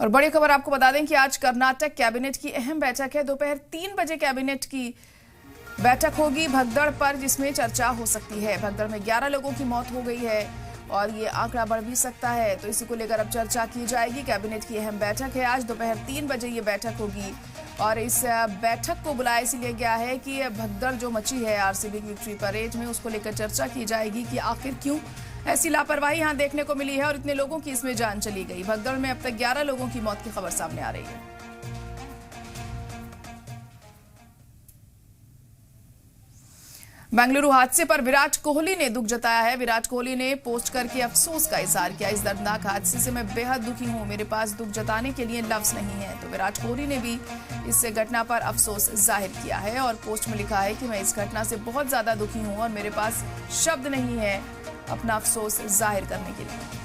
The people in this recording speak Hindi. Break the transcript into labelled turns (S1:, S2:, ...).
S1: और बड़ी खबर आपको बता दें कि आज कर्नाटक कैबिनेट की अहम बैठक है। दोपहर 3 बजे कैबिनेट की बैठक होगी भगदड़ पर, जिसमें चर्चा हो सकती है। भगदड़ में 11 लोगों की मौत हो गई है और ये आंकड़ा बढ़ भी सकता है, तो इसी को लेकर अब चर्चा की जाएगी। कैबिनेट की अहम बैठक है आज दोपहर 3 बजे ये बैठक होगी और इस बैठक को बुलाया इसलिए गया है कि भगदड़ जो मची है आरसीबी की विक्ट्री परेड में, उसको लेकर चर्चा की जाएगी कि आखिर क्यों ऐसी लापरवाही यहां देखने को मिली है और इतने लोगों की इसमें जान चली गई। भगदड़ में अब तक 11 लोगों की मौत की खबर सामने आ रही है। बेंगलुरु हादसे पर विराट कोहली ने दुख जताया है। विराट कोहली ने पोस्ट करके अफसोस का इजहार किया। इस दर्दनाक हादसे से मैं बेहद दुखी हूं, मेरे पास दुख जताने के लिए लफ्ज नहीं है। तो विराट कोहली ने भी इस घटना पर अफसोस जाहिर किया है और पोस्ट में लिखा है कि मैं इस घटना से बहुत ज्यादा दुखी हूं और मेरे पास शब्द नहीं है अपना अफसोस जाहिर करने के लिए।